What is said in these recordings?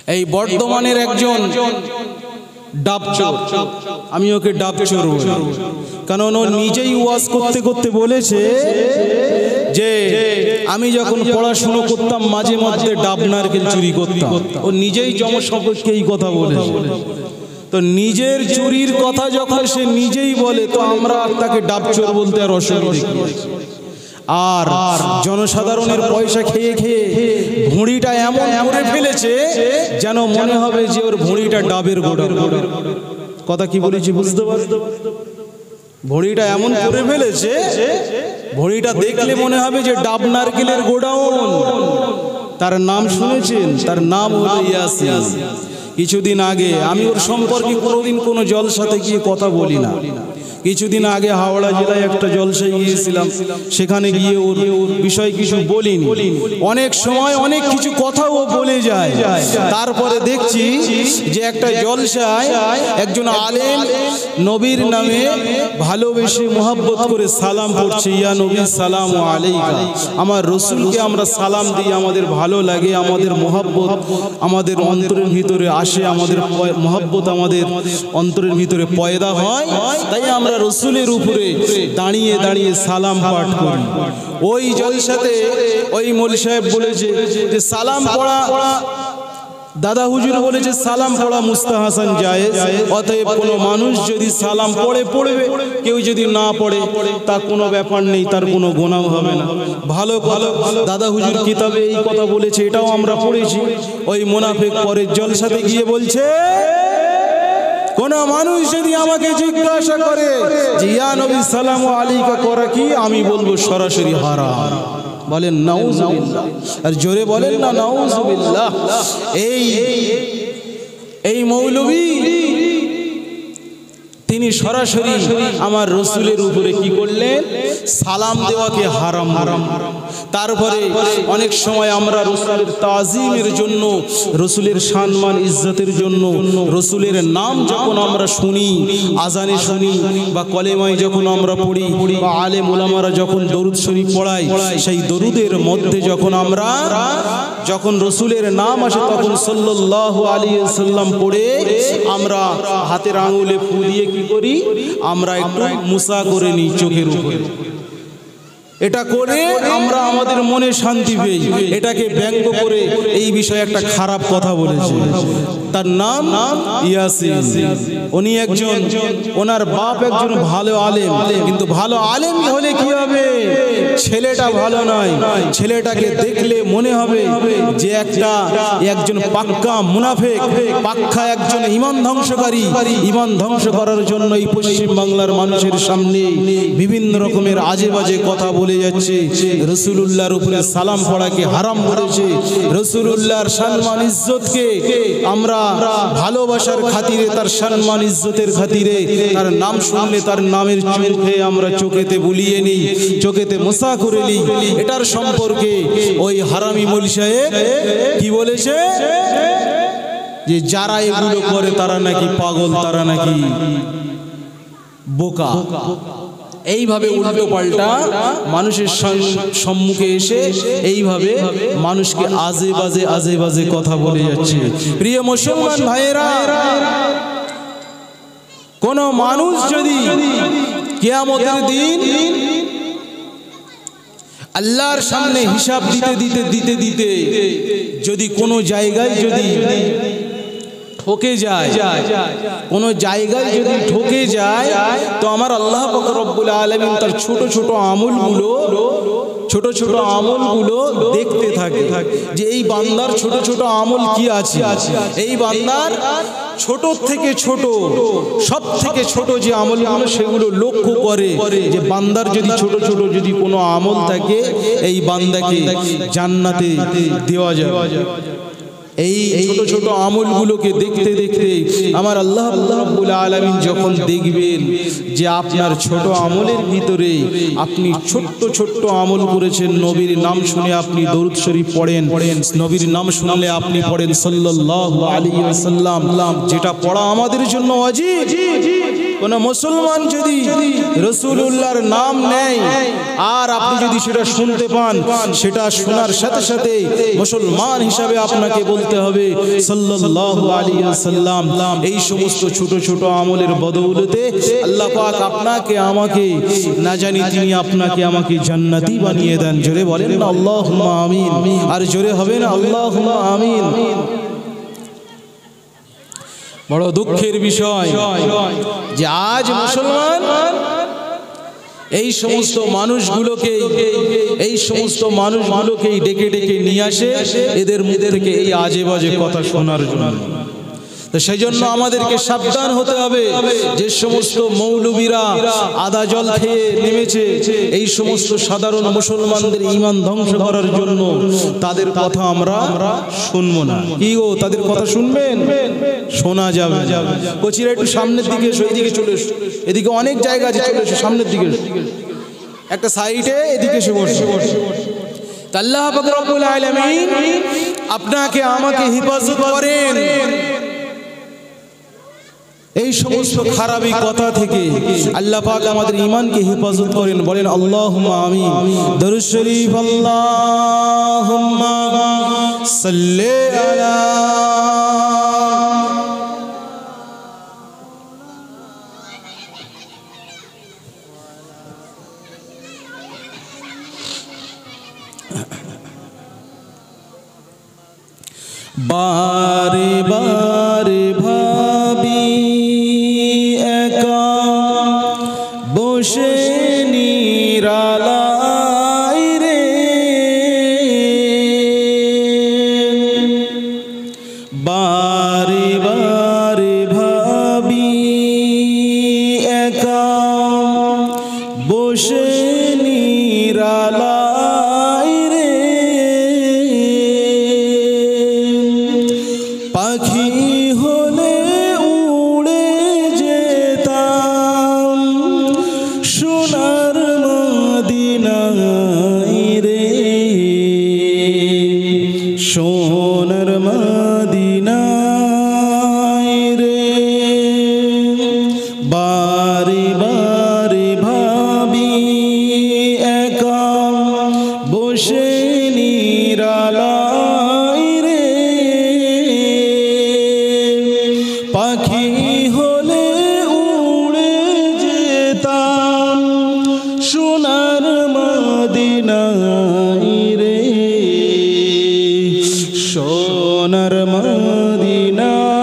এই বর্ধমানের একজন ডাবচোর, আমি ওকে ডাবচোর বলি, কারণ ও নিজেই ওয়াজ করতে করতে বলেছে যে আমি যখন পড়াশুনো করতাম মাঝে মধ্যে ডাব নারকেল চুরি করতাম। ও নিজেই যমজ সম্পর্কে এই কথা বলেছে। তো নিজের চুরির কথা যখন সে নিজেই বলে, তো আমরা তাকে ডাবচোর বলতে আর অসুবিধা কি? আর জনসাধারণের পয়সা খেয়ে খেয়ে ভুঁড়িটা এমন করে ফেলেছে যেন মনে হবে যে ওর ভুঁড়িটা ডাবের গোড়া। কথা কি বলেছি বুঝতে পারছো? ভুঁড়িটা এমন করে ফেলেছে, ভুঁড়িটা দেখলে মনে হবে যে ডাব নারকেলের গোডাউন। তার নাম শুনেছেন? তার নাম হলো ইয়াসিন। কিছুদিন আগে, আমি ওর সম্পর্কে কোনোদিন কোনো জলসাতে গিয়ে কথা বলি না, কিছুদিন আগে হাওড়া জেলায় একটা জলসায় গিয়েছিলাম, সেখানে গিয়ে ওর বিষয় কিছু বলিনি। অনেক সময় অনেক কিছু কথাও বলে যায়, তারপরে দেখছি যে একটা জলসায় একজন আলেম নবীর নামে ভালোবেসে মোহাব্বত করে সালাম পড়ছে, ইয়া নবী সালাম আলাইকা। আমার রসুলকে আমরা সালাম দিই, আমাদের ভালো লাগে, আমাদের মোহাব্বত আমাদের অন্তরের ভিতরে আসে, আমাদের মোহাব্বত আমাদের অন্তরের ভিতরে পয়দা হয়, তাই আমরা রসুলের উপরে দাঁড়িয়ে দাঁড়িয়ে সালাম পাঠ করি। ওই জলসাতে ওই মৌলভী সাহেব বলেছে যে সালাম পড়া, দাদা হুজুর বলেছে সালাম পড়া মুস্তাহাসান জায়েজ, অতএব কোনো মানুষ যদি সালাম পড়ে পড়বে, কেউ যদি না পড়ে তা কোনো ব্যাপার নেই, তার কোনো গুনাহ হবে না। ভালো ভালো দাদা হুজুর কিতাবে এই কথা বলেছে, এটাও আমরা পড়েছি। ওই মুনাফিক পরের জলসাতে গিয়ে বলছে, কোন মানুষ যদি আমাকে জিজ্ঞাসা করে যে ইয়া নবী সালাম আলাইকা করা কি, আমি বলবো সরাসরি হারাম। বলেন নাউজুবিল্লাহ, আর জোরে বলেন না নাউজুবিল্লাহ। এই মৌলভী তিনি সরাসরি আমার রসুলের উপরে কি করলেন? সালাম দেওয়াকে হারাম হারাম। তারপরে অনেক সময় আমরা রসুলের তাজিমের জন্য, রসুলের সম্মান ইজ্জতের জন্য রসুলের নাম যখন আমরা শুনি, আজানে শুনি বা কলেমায় যখন আমরা পড়ি বা আলেম ওলামারা যখন দরুদ শরীফ পড়ায়, সেই দরুদের মধ্যে যখন আমরা যখন রসুলের নাম আসে তখন সাল্লাল্লাহু আলাইহি ওয়াসাল্লাম পড়ে আমরা হাতের আঙুলে ফু দিয়ে কি করি? আমরা একটু মুসা করে নিই চোখের উপরে। এটা করে আমরা আমাদের মনে শান্তি পাই। এটাকে ব্যঙ্গ করে এই বিষয়ে একটা খারাপ কথা বলেছে। তার নাম ইয়াসিন। উনি একজন, ওনার বাপ একজন ভালো আলেম, কিন্তু ভালো আলেম হলে কি হবে? ছেলেটা ভালো নয়, ছেলেটাকে দেখলে মনে হবে যে একজন পাক্কা মুনাফিক, পাক্কা একজন ঈমান ধ্বংসকারী। ঈমান ধ্বংস করার জন্য এই পশ্চিম বাংলার মানুষের সামনে বিভিন্ন রকমের আজে বাজে কথা বলে যাচ্ছে। রাসূলুল্লাহর উপরে সালাম পড়াকে হারাম করেছে, রাসূলুল্লাহর সম্মান ইজ্জতকে আমরা ভালোবাসার খাতিরে, তার সম্মান ইজ্জতের খাতিরে তার নাম শুনলে তার নামের চোখে আমরা চোখেতে বুলিয়ে নিই, চোখেতে মোসা করে নিই। এটার সম্পর্কে ওই হারামি মৌলভী সাহেব কি বলেছে? যে যারা এগুলো করে তারা নাকি পাগল, তারা নাকি বোকা। এইভাবে উল্টো পাল্টা মানুষের সম্মুখে এসে এইভাবে মানুষকে আজে বাজে কথা বলে যাচ্ছে। প্রিয় মুসলমান ভাইয়েরা, কোন মানুষ যদি কিয়ামতের দিন আল্লাহর সামনে হিসাব দিতে যদি কোনো জায়গায় যদি ঠকে যায়, কোনো জায়গায় যদি ঠকে যায়, তো আমার আল্লাহ পাক রব্বুল আলামিন তার ছোট ছোট আমলগুলো দেখতে থাকে যে এই বান্দার ছোট ছোট আমল কি আছে। এই বান্দার ছোট থেকে ছোট, সব থেকে ছোট যে আমলগুলো সেগুলো লক্ষ্য করে যে বান্দার যদি ছোট ছোট যদি কোনো আমল থাকে, এই বান্দাকে জান্নাতে দেওয়া যাবে। এই ছোট ছোট আমলগুলোকে দেখতে দেখতে আমার আল্লাহ রাব্বুল আলামিন যখন দেখবেন যে আপনার ছোট আমলের ভিতরে আপনি ছোট্ট আমল করেছেন, নবীর নাম শুনে আপনি দরুদ শরীফ পড়েন, নবীর নাম শুনলে আপনি পড়েন সাল্লাল্লাহু আলাইহি ওয়াসাল্লাম, যেটা পড়া আমাদের জন্য ওয়াজিব। কোন মুসলমান যদি রাসূলুল্লাহর নাম নেয় আর আপনি যদি সেটা শুনতে পান, সেটা শোনার সাথে সাথে মুসলমান হিসাবে আপনাকে বলতে হবে সাল্লাল্লাহু আলাইহি ওয়াসাল্লাম। এই সমস্ত ছোট ছোট আমলের বদৌলতে আল্লাহ পাক আপনাকে আমাকে না জানি তিনি আপনাকে আমাকে জান্নাতি বানিয়ে দেন। জোরে বলেন না আল্লাহুম্মা আমিন, আর জোরে হবে না আল্লাহুম্মা আমিন। বড় দুঃখের বিষয় যে আজ মুসলমান এই সমস্ত মানুষগুলোকেই ডেকে ডেকে নিয়ে আসে এদের মুখ থেকে এই আজে বাজে কথা শোনার জন্য। তো সেই জন্য আমাদেরকে সাবধান হতে হবে। যে সমস্ত মৌলবীরা আদা জল খেয়ে নেমেছে এই সমস্ত সাধারণ মুসলমানদের ঈমান ধ্বংস করার জন্য, তাদের কথা আমরা শুনবো না। কি গো, তাদের কথা শুনবেন? শোনা যাবে। কোচিরা একটু সামনের দিকে এসো, এদিকে চলে এসো, এদিকে অনেক জায়গা আছে, চলে এসো সামনের দিকে, একটা সাইডে এদিকে এসে বসো। আল্লাহ পাক রব্বুল আলামিন আপনাকে আমাকে হেফাজত করেন এই সমস্ত খারাপি কথা থেকে। আল্লাহ পাক আমাদের ঈমানকে হেফাজত করেন। বলেন আল্লাহুম্মা আমিন। দরুদ শরীফ আল্লাহুম্মা সাল্লি আলা বারে বারে ভাবি একা বসে নিরালাই রে, বারে বারে ভাবি একা বসে নিরালাই রে, পাখি হলে উড়ে যেতাম সোনার মদিনায় রে, সোনার মদিনায় রে। বারে বারে ভাবি একা বসে নিরালায় রে, পাখি হলে উড়ে যেতাম সোনার মদিনায় রে, সোনার মদিনায়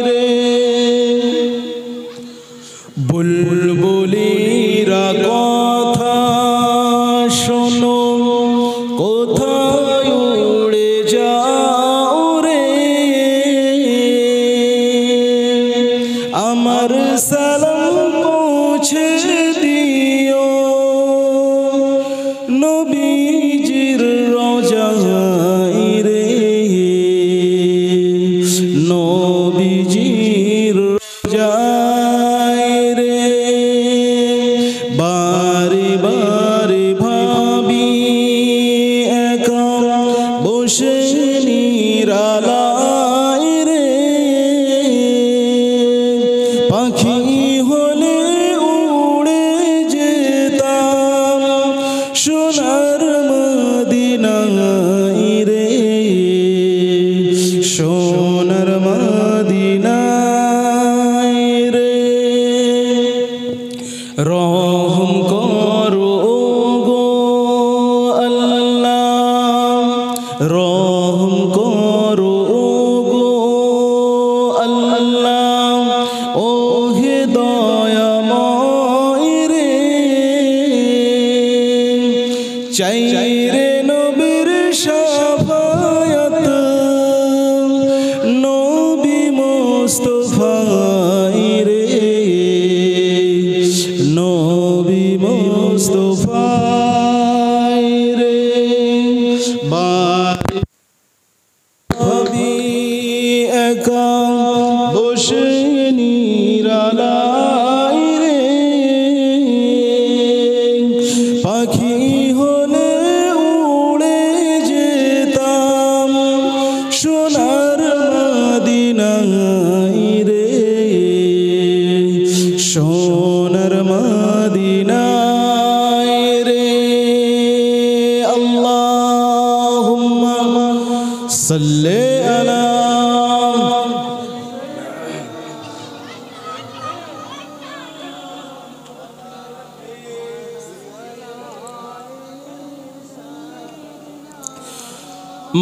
রে। বুলবুলিরা কথা শোনো কোথায় উড়ে যাও রে, আমার সালাম পৌঁছে দিও নবীজির রওজায় রে, নবীজির রওজায় রে। বারে বারে ভাবি একা বসে নিরালায় রে, পাখি হলে উড়ে যেতাম সোনার মদিনায় রে, সোনার মদিনায় রে। রহম করো গো আল্লাহ, রহম করো গো আল্লাহ, ও হে দয়াময় রে। চাই রে নবীর শাফায়াত, নবী মুস্তাফায় রে, নবী মুস্তাফায় রে। বারে ভাবি একা বসে নিরালায় রে, পাখি হলে উড়ে যেতাম সোনার মদিনায় রে, সাল্লি আলা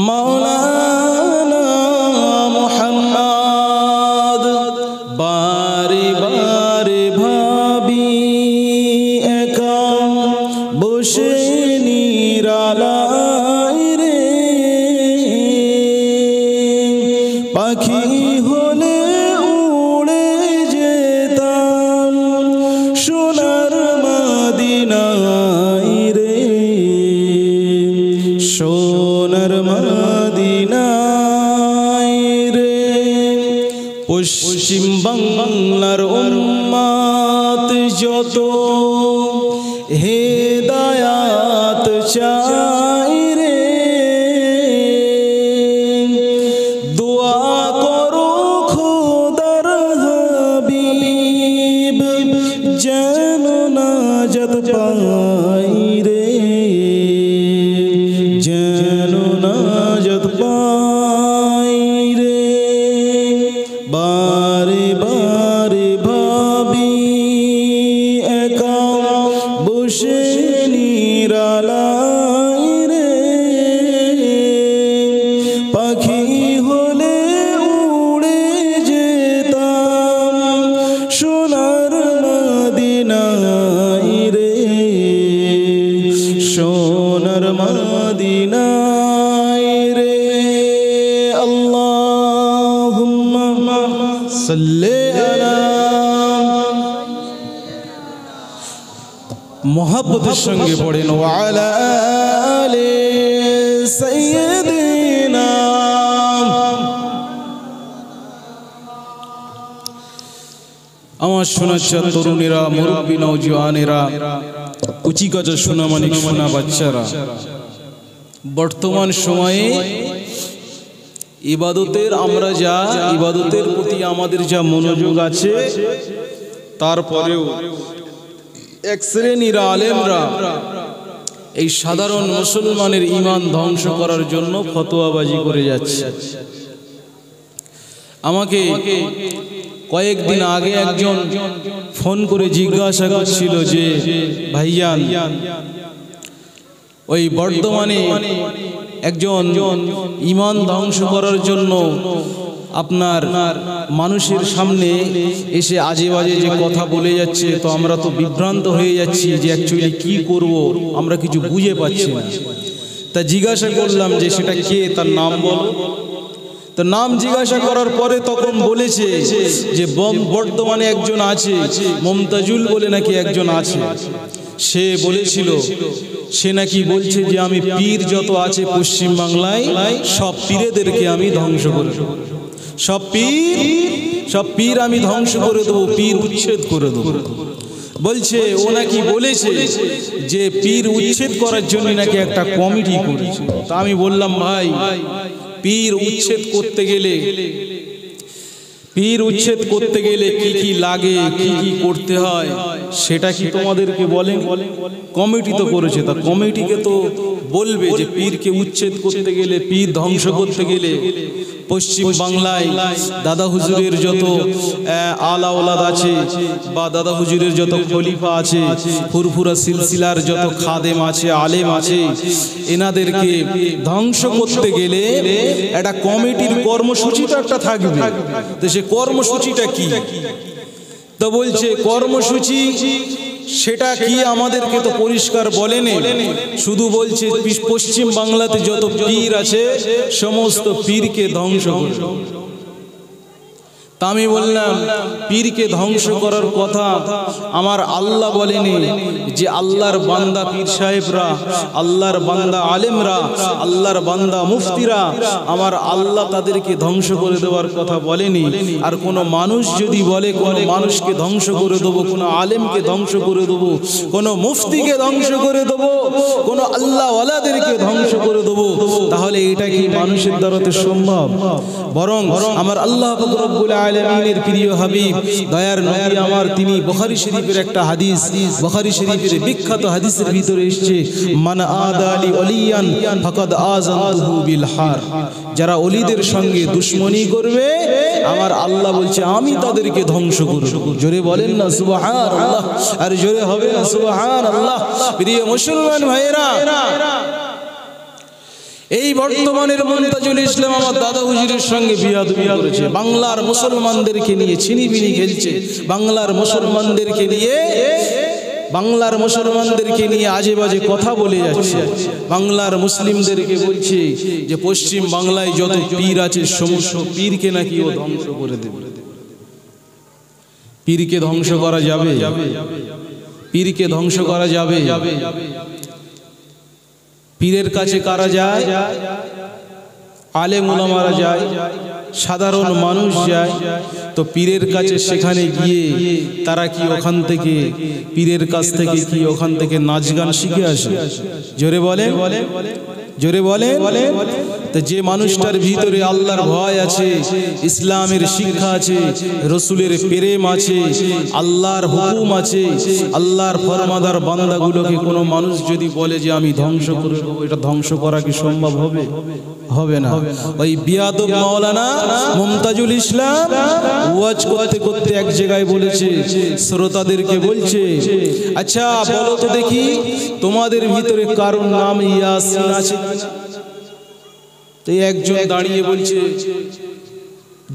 মাওলানা মুহাম্মদ। বারে বারে ভাবি একা বসে নিরালায় রে, পাখি হলে উড়ে যেতাম সোনার মদিনায় রে, সোনার মদিনায় রে। পশ্চিম বাংলার উম্মত যত হেদায়াত চাই রে, দোয়া করো খোদার হাবিব যেন নাজাত পাই রে, যেন নাজাত পাই রে। বারে বারে ভাবি একা বসে নিরালায় রে, পাখি হলে উড়ে যেতাম সোনার মদিনায় রে, সোনার মদিনায় রে। আল্লাহুম্মা সাল্লি আলা, মোহাব্বতের সঙ্গে পড়েন ওয়া আলা আলি সাইয়্যিদিনা। আমার শোনাচ্ছা তরুণীরা, মুরব্বী, নওজওয়ানেরা, কুচিকাচা সোনামানিক সোনা বাচ্চারা, বর্তমান সময়ে ইবাদতের আমরা যা ইবাদতের প্রতি আমাদের যা মনোযোগ আছে, তারপরেও এক শ্রেণীর আলেমরা এই সাধারণ মুসলমানের ঈমান ধ্বংস করার জন্য ফতোয়াবাজি করে যাচ্ছে। আমাকে কয়েকদিন আগে একজন ফোন করে জিজ্ঞাসা করছিল যে ভাইজান, ওই বর্তমানে একজন ঈমান ধ্বংস করার জন্য আপনার মানুষের সামনে এসে আজে বাজে যে কথা বলে যাচ্ছে, তো আমরা তো বিভ্রান্ত হয়ে যাচ্ছি যে অ্যাকচুয়ালি কি করব আমরা কিছু বুঝে পাচ্ছি না। তা জিজ্ঞাসা করলাম যে সেটা কে, তার নাম বলো। তো নাম জিজ্ঞাসা করার পরে তখন বলেছে যে বর্তমানে একজন আছে, মমতাজুল বলে নাকি একজন আছে। সে বলেছিল, সে নাকি বলছে যে আমি পীর যত আছে পশ্চিম বাংলায় সব পীরেদেরকে আমি ধ্বংস করে দেবো, সব পীর আমি ধ্বংস করে দেবো, পীর উচ্ছেদ করে দেবো। বলছে ও নাকি বলেছে যে পীর উচ্ছেদ করার জন্য নাকি একটা কমিটি করেছে। তা আমি বললাম ভাই, পীর উচ্ছেদ করতে গেলে কি কি লাগে, কি কি করতে হয়, সেটা কি তোমাদেরকে বলেন? কমিটি তো করেছে, তা কমিটিকে তো বলবে যে পীরকে উচ্ছেদ করতে গেলে, পীর ধ্বংস করতে গেলে পশ্চিম বাংলায় দাদা হুজুরের যত আলা ওলাদ আছে বা দাদা হুজুরের যত খলিফা আছে, ফুরফুরা সিলসিলার যত খাদেম আছে, আলেম আছে, এনাদেরকে ধ্বংস করতে গেলে একটা কমিটির কর্মসূচি তো একটা থাকবে। তো সে কর্মসূচিটা কি? তো বলছে কর্মসূচি সেটা কি আমাদেরকে তো পরিষ্কার বলেনি, শুধু বলছে পশ্চিম বাংলাতে যত পীর আছে সমস্ত পীরকে ধ্বংস করবে। তা আমি বললাম পীরকে ধ্বংস করার কথা আমার আল্লাহ বলেনি, যে আল্লাহর বান্দা পীর সাহেবরা, আল্লাহর বান্দা আলেমরা, আল্লাহর বান্দা মুফতিরা, আমার আল্লাহ তাদেরকে ধ্বংস করে দেওয়ার কথা বলেনি। আর কোনো মানুষ যদি বলে কোনো মানুষকে ধ্বংস করে দেবো, কোনো আলেমকে ধ্বংস করে দেবো, কোনো মুফতিকে ধ্বংস করে দেবো, কোনো আল্লাহ ওয়ালাদেরকে ধ্বংস করে দেবো, তাহলে এটা কি মানুষের দ্বারাতে সম্ভব? বরং আমার আল্লাহ পাক রব্বুল আলামিন আলামিনের প্রিয় হাবিব দয়ার নবী আমার তিনি বুখারী শরীফের একটা হাদিস, বুখারী শরীফের বিখ্যাত হাদিসের ভিতরে এসেছে, মান আদালি ওলিয়ান ফাকাদ আযানতুহু বিল হার। যারা ওলিদের সঙ্গে দুশমনি করবে আমার আল্লাহ বলছে আমি তাদেরকে ধ্বংস করব। জোরে বলেন না সুবহানাল্লাহ, আর জোরে হবে না সুবহানাল্লাহ। প্রিয় মুসলমান ভাইরা, এই বর্তমানের মুনতাজুল ইসলাম আমার দাদা হুজুরের সঙ্গে বিয়াদবি করেছে, বাংলার মুসলমানদেরকে নিয়ে ছিনিবিনি খেলছে, বাংলার মুসলমানদেরকে নিয়ে আজে বাজে কথা বলে যাচ্ছে। বাংলার মুসলিমদেরকে বলছে যে পশ্চিম বাংলায় যত পীর আছে সমস্ত পীরকে নাকি ও ধ্বংস করে দেবে। পীরকে ধ্বংস করা যাবে? পীরকে ধ্বংস করা যাবে? পীরের কাছে কারা যায়? আলেম ওলামারা যায়, সাধারণ মানুষ যায়। তো পীরের কাছে সেখানে গিয়ে তারা কি ওখান থেকে পীরের কাছ থেকে কি ওখান থেকে নাচ গান শিখে আসে? জোরে বলে, জোরে বলে। তো যে মানুষটার ভিতরে আল্লাহর ভয় আছে, ইসলামের শিক্ষা আছে, রসুলের প্রেম আছে, আল্লাহর হুকুম আছে, আল্লাহর ফরমাদার বান্দাগুলোকে কোনো মানুষ যদি বলে যে আমি ধ্বংস করব, এটা ধ্বংস করা কি সম্ভব হবে? হবে না। ওই বিয়াদব মাওলানা মুমতাজুল ইসলাম ওয়াজ করতে করতে এক জায়গায় বলেছে, শ্রোতাদেরকে বলছে, আচ্ছা বলো তো দেখি তোমাদের ভিতরে কারোর নাম ইয়াসিন আছে? তো একজন দাঁড়িয়ে বলছে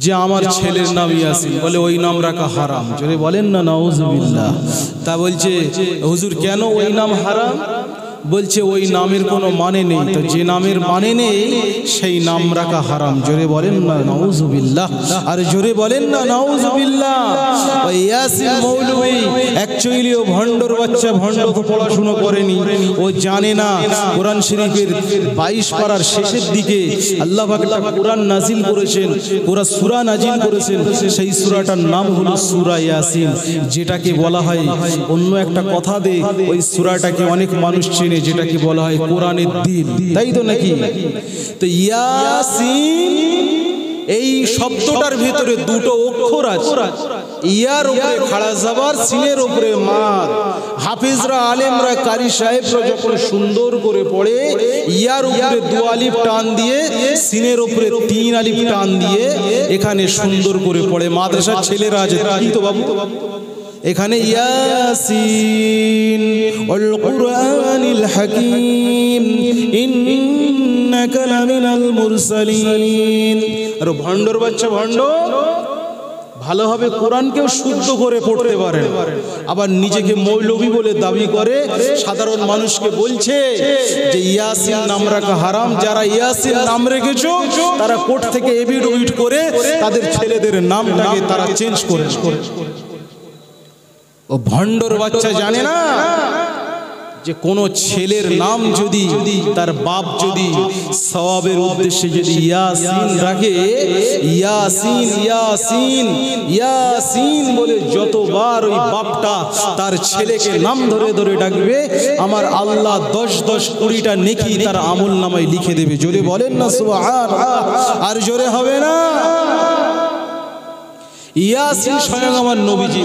যে আমার ছেলের নাম ইয়াসিন। বলে ওই নাম রাখা হারাম। জোরে বলেন না নাউজুবিল্লাহ। তা বলছে হুজুর কেন ওই নাম হারাম? বলছে ওই নামের কোনো মানে নেই, তো যে নামের মানে নেই সেই নাম রাখা হারাম। জোরে বলেন না নাউজুবিল্লাহ, আর জোরে বলেন না নাউজুবিল্লাহ। ওই ইয়াসিন মৌলভী অ্যাকচুয়ালি ও ভণ্ডর বাচ্চা, ভণ্ড তো পড়াশোনা করেনি, ও জানে না। কোরআন শরীফের 22 পারার শেষের দিকে আল্লাহ পাক একটা কোরআন নাজিল করেছেন, কোরআন সূরা নাজিল করেছেন, সেই সূরাটার নাম হলো সূরা ইয়াসিন, যেটাকে বলা হয় অন্য একটা কথা দিয়ে ওই সূরাটাকে অনেক মানুষ চেনে, যেটাকে বলা হয় কোরআনের দিল, তাই তো নাকি? তো ইয়াসিন এই শব্দটার ভিতরে দুটো অক্ষর আছে, ইয়ার উপরে খাড়া জাবার, সিনের উপরে মাদ। হাফিজরা, আলেমরা, কারি সাহেবরা যখন সুন্দর করে পড়ে, ইয়ার উপরে 2 আলিফ টান দিয়ে, সিনের উপরে 3 আলিফ টান দিয়ে এখানে সুন্দর করে পড়ে। মাদ্রাসার ছেলেরা আছে কি তো বাবু, এখানে ইয়াসিন ওয়াল কুরআনিল হাকীম ইন্নাকা লামিনাল মুরসালিন। আর ভণ্ডর বাচ্চা ভণ্ড ভালোভাবে কোরআনকেও শুদ্ধ করে পড়তে পারে, আবার নিজেকে মৌলভী বলে দাবি করে, সাধারণ মানুষকে বলছে যে ইয়াসিন নাম রাখা হারাম। যারা ইয়াসিন নাম রেখেছো তারা কোর্ট থেকে এফিডেভিট করে তাদের ছেলেদের নামটাকে তারা চেঞ্জ করে। ও ভণ্ডর বাচ্চা জানে না যে কোনো ছেলের নাম যদি তার বাপ যদি সওয়াবের উদ্দেশ্যে যদি ইয়াসিন রাখে, ইয়াসিন ইয়াসিন ইয়াসিন বলে যতবার ওই বাপটা তার ছেলেকে নাম ধরে ধরে ডাকবে, আমার আল্লাহ 10 20টা নেকি তার আমল নামায় লিখে দেবে। জোরে বলেন না সুবহানাল্লাহ, আর জোরে হবে না। ইয়াসিন স্বয়ং আমার নবীজি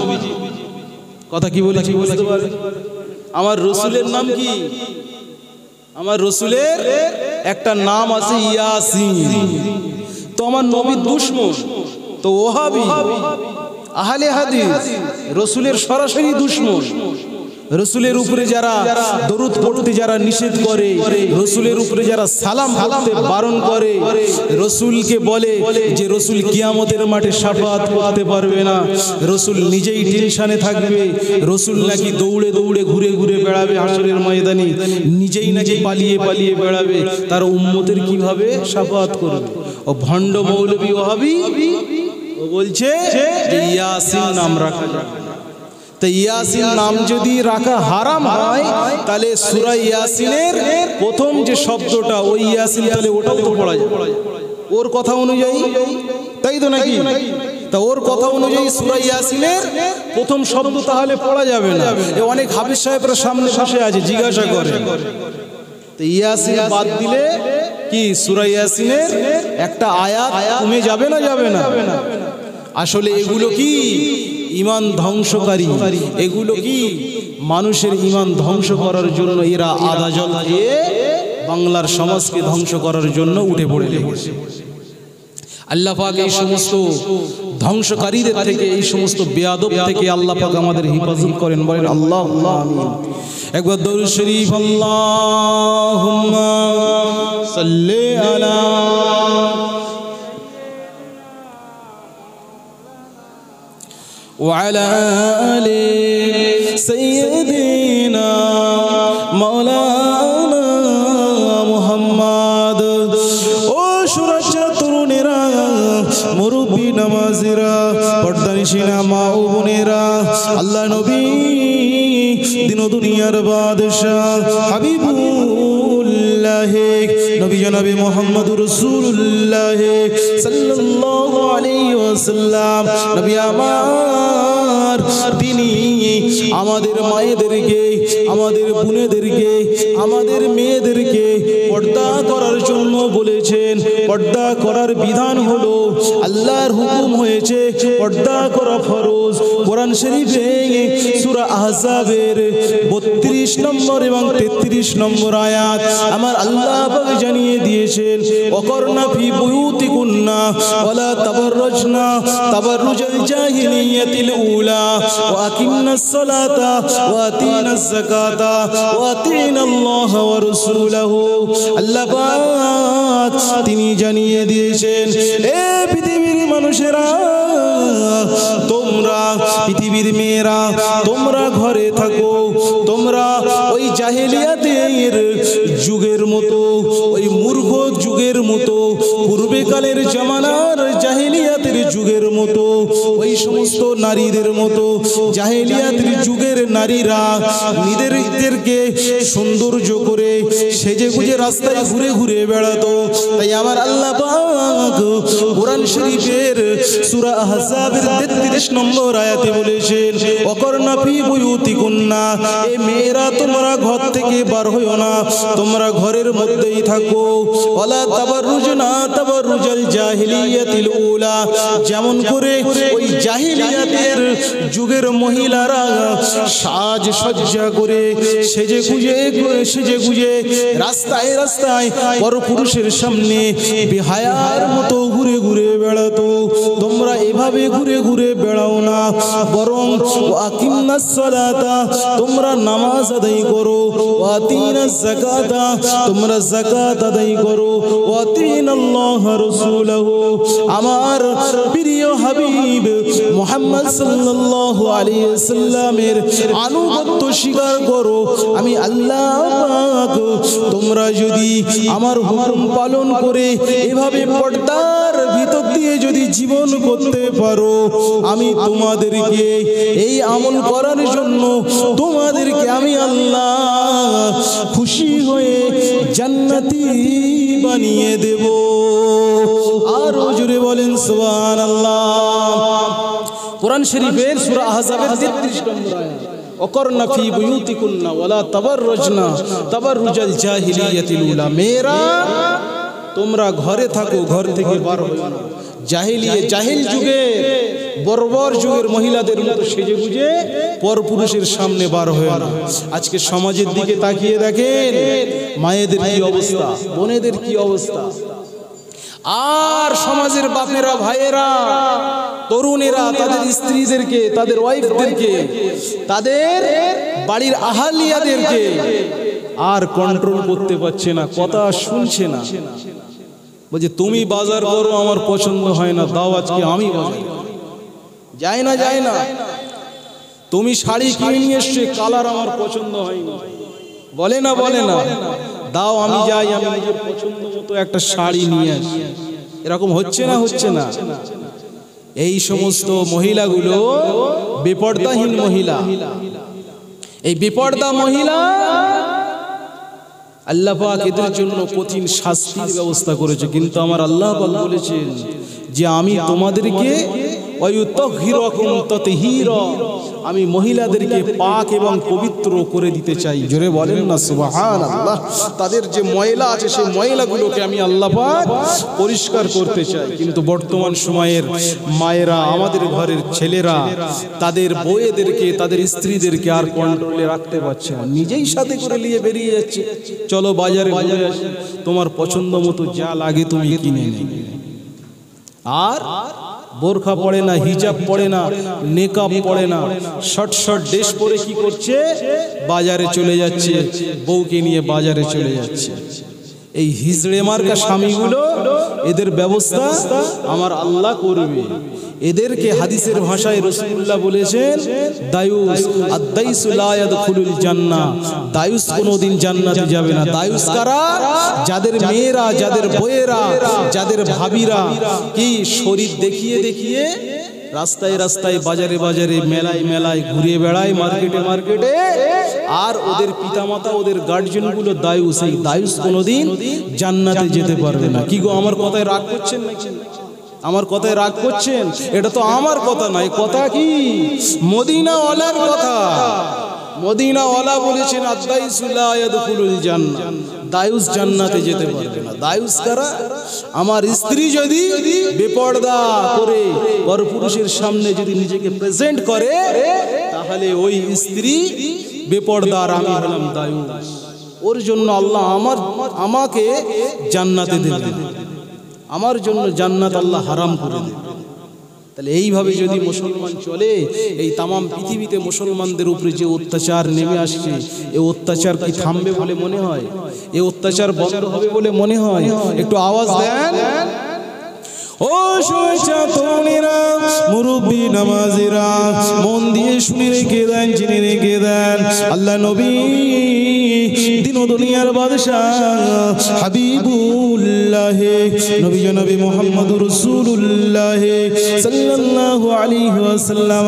কথা কি বলেছি বুঝতে পারে? আমার রসুলের নাম কি? আমার রসুলের একটা নাম আছে ইয়াসিন। তো আমার নবীর দুশমন তো ওহাবি, আহলে হাদিস, রসুলের সরাসরি দুশমন। রসুলের উপরে যারা দরুদ পড়তে যারা নিষেধ করে, রসুলের উপরে যারা সালাম করতে বারণ করে, রসুলকে বলে যে রসুল কিয়ামতের মাঠে শাফাআত করতে পারবে না, রসুল নিজেই টেনশনে থাকবে, রসুল নাকি দৌড়ে দৌড়ে ঘুরে ঘুরে বেড়াবে হাসরের ময়দানে, নিজেই নাকি পালিয়ে পালিয়ে বেড়াবে, তার উম্মতের কিভাবে শাফাআত করবে? ও ভণ্ড মৌলভী ওহাবি ও বলছে যে ইয়াসিন নাম রাখা যাবে। তো ইয়াসিন নাম যদি রাখা হারাম হয় তাহলে সূরা ইয়াসিনের প্রথম যে শব্দটা ওই ইয়াসিন, তাহলে ওটাও তো পড়া যায় ওর কথা অনুযায়ী, তাই তো নাকি? তা ওর কথা অনুযায়ী সূরা ইয়াসিনের প্রথম শব্দ তাহলে পড়া যাবে না। অনেক হাফেজ সাহেবরা সামনে বসে আছে, জিজ্ঞাসা করে তো ইয়াসিন বাদ দিলে কি সূরা ইয়াসিনের একটা আয়াত কমে যাবে না? যাবে না। আসলে এগুলো কি ঈমান ধ্বংসকারী, এগুলো কি মানুষের ঈমান ধ্বংস করার জন্য এরা আদা জল দিয়ে বাংলার সমাজকে ধ্বংস করার জন্য উঠে পড়ে লেগেছে। আল্লাহ পাক এই সমস্ত ধ্বংসকারীদের থেকে, এই সমস্ত বেয়াদব থেকে আল্লাহ পাক আমাদের হেফাজত করেন। বলেন আল্লাহুম্মা আমিন। একবার দরুদ শরীফ আল্লাহুম্মা সাল্লি আলা ওয়া আলা আলি সাইয়্যিদিনা মাওলানা মুহাম্মদ। ও সুরাজ্জার তরুণেরা, মুরব্বী নামাজিরা, পর্দানিশিনা মা ও বোনেরা, আল্লাহ নবী দিন ও দুনিয়ার বাদশাহ হাবিবুল্লাহ নবী জনাবে মুহাম্মদুর রাসূলুল্লাহ সাল্লাল্লাহু আলাইহি ওয়াসাল্লাম নবী আমার, তিনি আমাদের মায়েদেরকে, আমাদের বোনেদেরকে, আমাদের মেয়েদেরকে পর্দা করার জন্য বলেছেন। পর্দা করার বিধান হলো, আল্লাহর হুকুম হয়েছে পর্দা করা ফরজ। কোরআন শরীফে সূরা আহজাবের 32 নম্বর এবং 33 নম্বর আয়াত আমার আল্লাহ পাক জানিয়ে দিয়েছেন, ওয়াকরনা ফি বুয়ুতিকুন্না ওয়ালা তাবাররাজনা তাবাররুজাল জাহিলিয়াতিল উলা ওয়া আকিমনাস সালাতা ওয়া আতিনাজ যাকাতা ওয়া আতিনাল্লাহ ওয়া রাসূলাহু। আল্লাহ পাক তিনি জানিয়ে দিয়েছেন, এ পৃথিবীর মানুষেরা, তোমরা পৃথিবীর মেয়েরা, তোমরা ঘরে থাকো। তোমরা ওই জাহেলিয়াতের যুগের মতো, ওই মূর্খ যুগের মতো, পূর্বেকালের জামানার জাহেলিয়াতের যুগের মতো, ওই সমস্ত নারীদের মতো জাহেলিয়াতের যুগের নারীরা নিজেদেরকে সৌন্দর্য করে সেজে গুজে রাস্তায় ঘুরে ঘুরে বেড়াতো। তাই আমার আল্লাহ পাক কোরআন শরীফের সূরা আহজাবের 33 নম্বর আয়াতে বলেছেন, ওয়াকরনা ফি বুয়ুতিকুন্না, এ মেয়েরা তোমরা ঘর থেকে বার হইও না, তোমরা ঘরের মধ্যেই থাকো। ওয়ালা তাবাররুজনা তাবাররুজাল জাহিলিয়াতিল উলা, যেমন করে ওই জাহিলিয়াতের যুগের মহিলারা সাজ সজ্জা করে সেজে গুজে রাস্তায় রাস্তায় পরপুরুষের সামনে বেহায়ার মতো ঘুরে ঘুরে বেড়াতো, তোমরা এভাবে ঘুরে ঘুরে বেড়াও না, বরং আকিমনাস সালাতা, তোমরা নামাজ আদায় করো, ওয়া আতিনাজ যাকাতা, তোমরা যাকাত আদায় করো, ওয়া আতিনাল্লাহ রাসূলাহু, আমার প্রিয় হাবিব মুহাম্মদ সাল্লাল্লাহু আলাইহি ওয়াসাল্লামের আনুগত্য স্বীকার করো। আমি আল্লাহ পাক, তোমরা যদি আমার হুকুম পালন করে এভাবে পর্দার ভিতর দিয়ে যদি জীবন করতে পারো, আমি তোমাদেরকে এই আমল করার জন্য তোমাদেরকে আমি আল্লাহ খুশি হয়ে জান্নাতি বানিয়ে দেব। আর জোরে বলেন সুবহানাল্লাহ। কোরআন শরীফের সূরা আহজাবের 33 নম্বর আয়াত, ওয়াকরনা ফি বুয়ুতিকুন্না ওয়ালা তাবাররাজনা তাবাররুজাল জাহিলিয়াতিল উলা, মেয়েরা তোমরা ঘরে থাকো, ঘর থেকে বার হইও না। জাহিল যুগে, বর্বর যুগের মহিলাদের মতো সেজে গুজে পরপুরুষের সামনে বার হয়ে না। আজকে সমাজের দিকে তাকিয়ে দেখেন, মায়েদের কি অবস্থা, বোনেদের কি অবস্থা, আর সমাজের বাপেরা, ভাইয়েরা, তরুণেরা তাদের স্ত্রীদেরকে, তাদের ওয়াইফদেরকে, তাদের বাড়ির আহালিয়াদেরকে আর কন্ট্রোল করতে পারছে না, কথা শুনছে না। বলছে তুমি বাজার করো, আমার পছন্দ হয় না, দাও আজকে আমি বাজার। যায় না। তুমি শাড়ি কিনে নিয়ে এসছো, কালার আমার পছন্দ হয়নি, বলে না, দাও আমি যাই, আমি নিজের পছন্দ মতো একটা শাড়ি নিয়ে আসি। এরকম হচ্ছে না? এই সমস্ত মহিলাগুলো বেপর্দাহীন মহিলা। এই বেপর্দা মহিলা আল্লাহ পাক এদের জন্য কঠিন শাস্তির ব্যবস্থা করেছে। কিন্তু আমার আল্লাহ পাক বলেছেন যে আমি তোমাদেরকে ওয়ায়ুতাহহিরুকুম তাতহীরা, আমি মহিলাদেরকে পাক এবং পবিত্র করে দিতে চাই। জোরে বলেন না সুবহানাল্লাহ। তাদের যে ময়লা আছে সেই ময়লাগুলোকে আমি আল্লাহ পাক পরিষ্কার করতে চাই। কিন্তু বর্তমান সময়ের মায়েরা, আমাদের ঘরের ছেলেরা তাদের বউয়েদেরকে, তাদের স্ত্রীদেরকে আর কন্ট্রোলে রাখতে পারছে না, নিজেই সাথে করে নিয়ে বেরিয়ে যাচ্ছে, চলো বাজারে বাজারে আসি, তোমার পছন্দ মতো যা লাগে তুমি কিনে নেবে। আর বোরখা পড়ে না, হিজাব পড়ে না, নেকাব পড়ে না, শর্ট শর্ট ড্রেস পরে কি করছে, বাজারে চলে যাচ্ছে, বউকে নিয়ে বাজারে চলে যাচ্ছে। এই হিজড়ে মার্কা স্বামীগুলো, এদের ব্যবস্থা আমার আল্লাহ করবে। এদেরকে হাদিসের ভাষায় রাসূলুল্লাহ বলেছেন দায়ুস, আদ-দাইসু লা ইয়াদখুলুল জান্নাহ, দায়ুস কোনোদিন জান্নাতে যাবে না। দায়ুস কারা? যাদের মেয়েরা, যাদের বউয়েরা, যাদের ভাবিরা কি শরীর দেখিয়ে দেখিয়ে রাস্তায় রাস্তায়, বাজারে বাজারে, মেলায় মেলায় ঘুরে বেড়ায়, মার্কেটে মার্কেটে, আর ওদের পিতামাতা, ওদের গার্জিয়ানগুলো দায়ুস। এই দায়ুস কোনোদিন জান্নাতে যেতে পারবে না। কি গো, আমার কথায় রাগ করছেন নাকি? আমার কথায় রাগ করছেন? এটা তো আমার কথা নয়, কথা কি মদিনাওয়ালার কথা। মদিনাওয়ালা বলেছেন আদ-দাইসু লা ইয়াদখুলুল জান্নাহ, দায়ুস জান্নাতে যেতে পারবে না। দায়ুস কারা? আমার স্ত্রী যদি বেপরদা করে পরপুরুষের সামনে যদি নিজেকে প্রেজেন্ট করে, তাহলে ওই স্ত্রী বেপরদা, আর আমি হলাম দায়ুস। ওর জন্য আল্লাহ আমাকে জান্নাতে দেবেন, আমার জন্য জান্নাত আল্লাহ হারাম করে দেবেন। তাহলে এইভাবে যদি মুসলমান চলে, এই তামাম পৃথিবীতে মুসলমানদের উপরে যে অত্যাচার নেমে আসছে, এই অত্যাচার কি থামবে বলে মনে হয়? এই অত্যাচার বন্ধ হবে বলে মনে হয়? একটু আওয়াজ দেন। ও তরুণীরা, মুরব্বী, নামাজিরা, মন দিয়ে শুনে রেখে দেন, জেনে রেখে দেন, আল্লাহ নবী দিন ও দুনিয়ার বাদশাহ হাবিবুল্লাহ নবী জনাবে মুহাম্মদুর রাসূলুল্লাহ সাল্লাল্লাহু আলাইহি ওয়াসাল্লাম,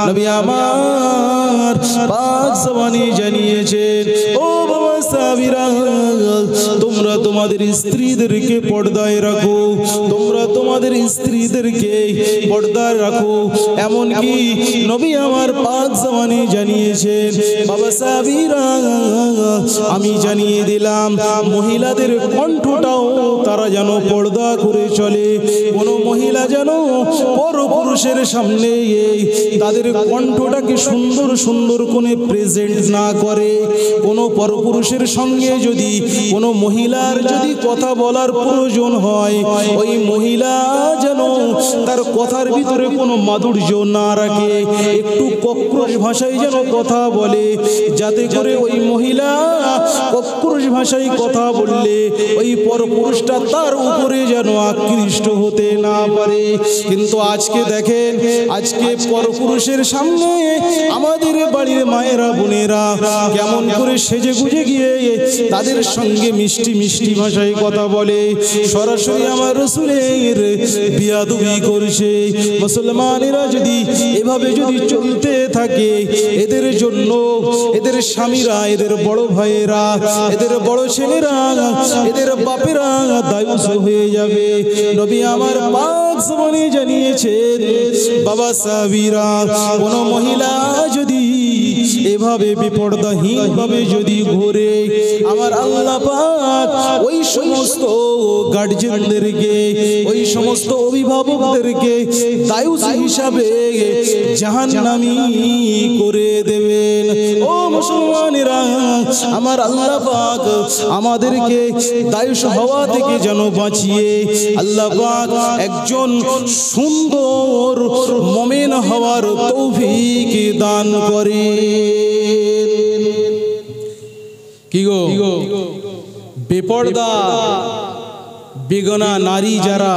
নবী আমার পাক জবানে জানিয়েছেন, ও বাবা সাহাবীরা, তোমরা তোমাদের স্ত্রীদেরকে পর্দায় রাখো, তোমরা তোমাদের স্ত্রীদেরকে পর্দায় রাখো। এমনকি নবী আমার পাক জবানে জানিয়েছেন, বাবা সাহাবীরা, আমি জানিয়ে দিলাম মহিলাদের কণ্ঠটাও তারা যেন পর্দা করে চলে। কোনো মহিলা যেন পরপুরুষের সামনে তাদের কণ্ঠটাকে সুন্দর সুন্দর করে প্রেজেন্ট না করে। কোনো পরপুরুষের সঙ্গে যদি কোনো মহিলার যদি কথা বলার প্রয়োজন হয়, ওই মহিলা যেন তার কথার ভিতরে কোনো মাধুর্য না রাখে, একটু কক্রোশ ভাষায় যেন কথা বলে, যাতে করে ওই মহিলা কক্রোশ ভাষায় কথা বললে ওই পরপুরুষটা তার উপরে যেন আকৃষ্ট হতে না পারে। কিন্তু আজকে দেখেন, আজকে পরপুরুষের সামনে আমাদের বাড়ির মায়েরা, বোনেরা কেমন করে সেজে গুজে গিয়ে তাদের সঙ্গে মিষ্টি মিষ্টি ভাষায় কথা বলে, সরাসরি আমার রাসূলের বিয়াদবি করছে। মুসলমানেরা যদি এভাবে যদি চলতে থাকে, এদের জন্য এদের স্বামীরা, এদের বড় ভাইয়েরা, এদের বড় ছেলেরা, এদের বাপেরা দায়ুস হয়ে যাবে। নবী আমার পাক জবানে জানিয়েছেন, বাবা সাহাবীরা, কোন মহিলা যদি এভাবে বেপরদাহীন ভাবে যদি ঘুরে, আমার আল্লাহ পাক ওই সমস্ত গার্জিয়ানদেরকে, ওই সমস্ত অভিভাবকদেরকে দায়ুস হিসাবে জাহান্নামী করে দেবেন। ও মুসলমানেরা, আমার আল্লাহ পাক আমাদেরকে দায়ুস হওয়া থেকে যেন বাঁচিয়ে আল্লাহ পাক একজন সুন্দর মুমিন হওয়ার তৌফিক দান করে। কি গো, বেপরদা বেগনা নারী যারা,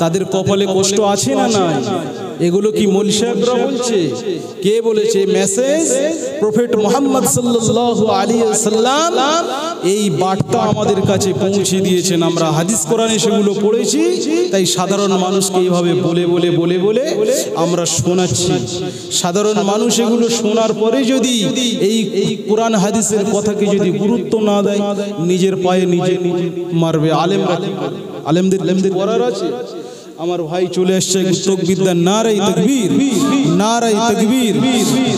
তাদের কপালে কষ্ট আছে না নাই? এগুলো কি মৌলভী সাহেবরা বলছে? কে বলেছে? মেসেজ প্রফেট মুহাম্মদ সাল্লাল্লাহু আলাইহি ওয়াসাল্লাম এই বার্তা আমাদের কাছে পৌঁছে দিয়েছেন। আমরা হাদিস কোরআনে সেগুলো পড়েছি, তাই সাধারণ মানুষকে এইভাবে বলে বলে বলে বলে আমরা শোনাচ্ছি। সাধারণ মানুষ এগুলো শোনার পরে যদি এই কোরআন হাদিসের কথাকে যদি গুরুত্ব না দেয়, নিজের পায়ে নিজে মারবে। আলেমরা, আলেমদের পড়ার আছে, আমার ভাই চলে আসছে তাকবীর নারায়ে তাকবীর নারায়ে তাকবীর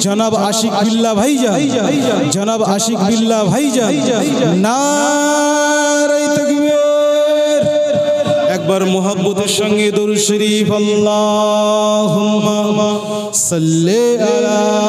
জনাব আশিক বিল্লাহ ভাইজান জনাব আশিক বিল্লাহ ভাইজান নারায়ে তাকবীর একবার মোহাব্বতের সঙ্গে দরুদ শরীফ আল্লাহুম্মা সাল্লি আলা